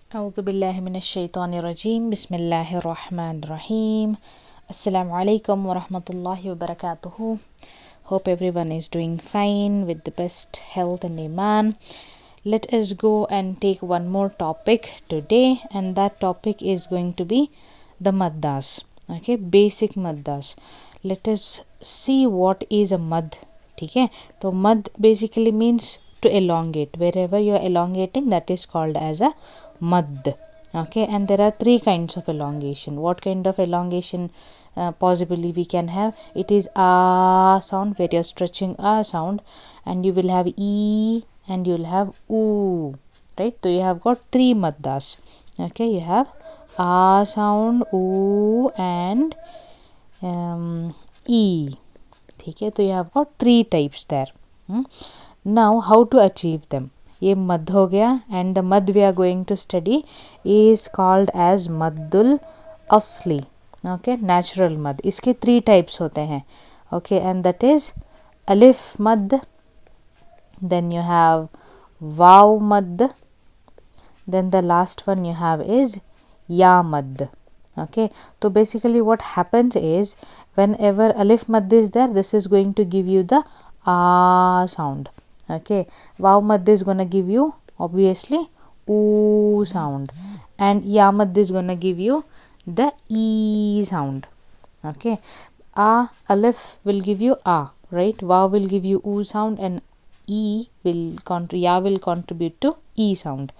أعوذ بالله من الشيطان الرجيم بسم الله الرحمن الرحيم Assalamu alaikum wa rahmatullahi wa barakatuhu. Hope everyone is doing fine with the best health and iman. Let us go and take one more topic today, and that topic is going to be the maddas. Okay, basic maddas. Let us see what is a mad. ठीक है, तो mad basically means to elongate. Wherever you are elongating, that is called as a mad. Okay, and there are three kinds of elongation. What kind of elongation possibly we can have? It is a sound, where you're stretching a sound, and you will have e and you will have oo, right? So you have got three maddas. Okay, you have a sound, oo, and e. Okay, so you have got three types there. Now how to achieve them? ये मद हो गया, and the mad we are going to study is called as maddul asli. Okay, natural mad. इसके three types होते हैं. Okay, and that is alif mad, then you have waw mad, then the last one you have is ya mad. Okay, so basically what happens is, whenever alif mad is there, this is going to give you the a sound. Okay, waw mad is gonna give you obviously oo sound, and ya mad is gonna give you the e sound. Okay, alif will give you a, right? Waw will give you oo sound, and ya will contribute to e sound.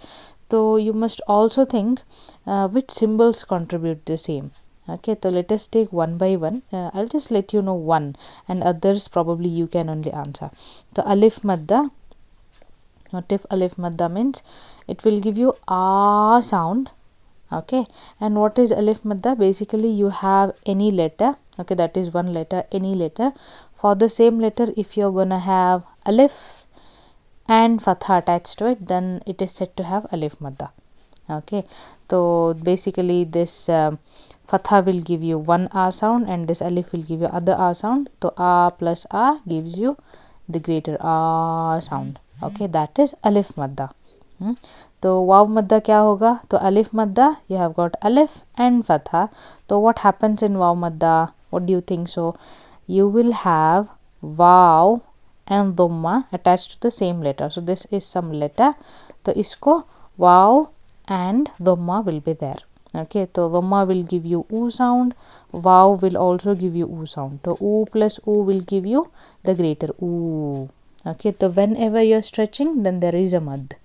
So you must also think which symbols contribute the same. Okay, so let us take one by one. I'll just let you know one, and others probably you can only answer. So alif madda, what if alif madda means? It will give you a sound. Okay, and what is alif madda? Basically you have any letter. Okay, that is one letter, any letter. For the same letter, if you're gonna have alif and fatha attached to it, then it is said to have alif madda. Okay, so basically this fatha will give you one a sound, and this alif will give you other a sound. So a plus a gives you the greater a sound. Okay, that is alif madda. तो वाव madda क्या होगा? तो alif madda, you have got alif and fatha. So what happens in waw madda? What do you think? So you will have waw and dhamma attached to the same letter. So this is some letter, so isko waw and dhamma will be there. Okay, so dhamma will give you oo sound, waw will also give you oo sound. So oo plus oo will give you the greater oo. Okay, so whenever you're stretching, then there is a mad.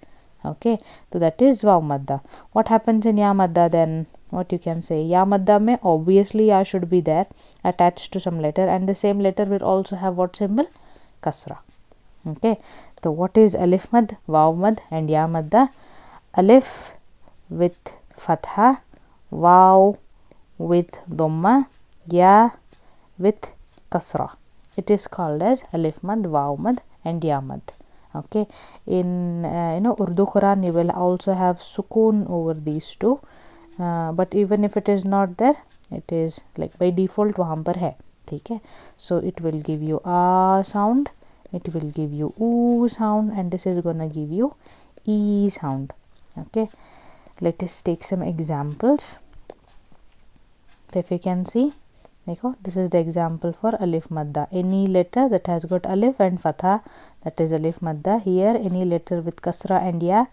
Okay, so that is waw madda. What happens in ya madda then? What you can say? Ya madda mein obviously ya should be there attached to some letter, and the same letter will also have what symbol? Kasra. Okay, so what is alif mad, waw mad, and ya madda? Alif with fatha, waw with dhamma, ya with kasra. It is called as alif mad, waw mad, and ya mad. Okay, in Urdu Quran you will also have sukoon over these two, but even if it is not there, it is like by default वहाँ पर है. ठीक है, so it will give you a sound, it will give you oo sound, and this is gonna give you e sound. Okay, let us take some examples. So if you can see, देखो, this is the example for alif madda. Any letter that has got alif and fatha, that is alif madda. Here any letter with kasra and ya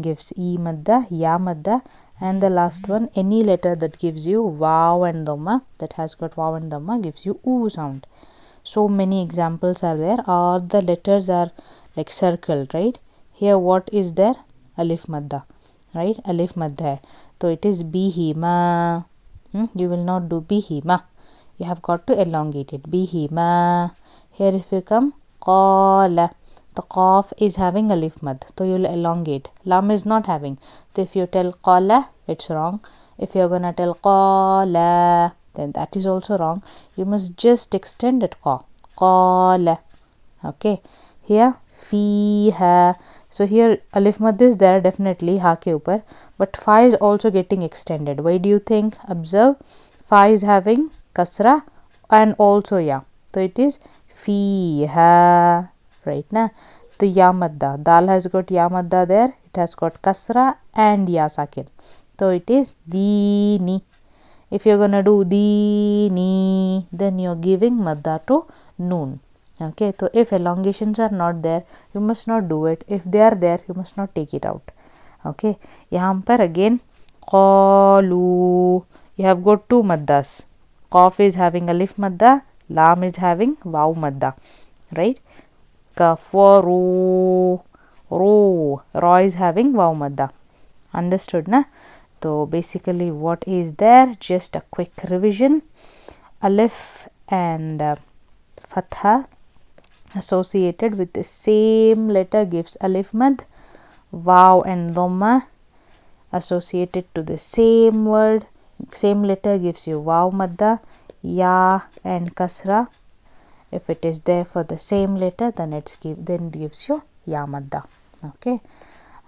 gives e madda, ya madda, and the last one, any letter that gives you waw and dhamma, that has got waw and dhamma, gives you oo sound. So many examples are there. All the letters are like circled, right? Here what is there? Alif madda, right? Alif madda hai, so it is bihima. You will not do bihima, you have got to elongate it. Bihima. Here if you come qala, the qaf is having alif mad, so you will elongate. Laam is not having, so if you tell qala, it's wrong. If you are gonna tell qala, then that is also wrong. You must just extend it qala. Okay, here fiha. So here alif mad is there definitely ha ke upar, but fa is also getting extended. Why do you think? Observe, fa is having kasra and also ya, so it is fiha, right na? So ya madda, dal has got ya madda there, it has got kasra and ya sakin. So it is deeni. If you're gonna do deeni, then you're giving madda to noon. Okay, so if elongations are not there, you must not do it. If they are there, you must not take it out. Okay, यहाँ पर again qalu, you have got two maddas. Qaf is having alif madda, laam is having waw madda, right? Kafaru, ra is having waw madda. Understood, na? So basically what is there, just a quick revision. Alif and fatha associated with the same letter gives alif mad. Waw and dhamma associated to the same word, same letter gives you waw madda. Ya and kasra, if it is there for the same letter, then it gives you ya madda. Okay,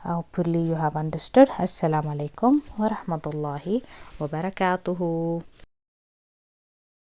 hopefully you have understood. Assalamu alaikum wa rahmatullahi wa barakatuhu.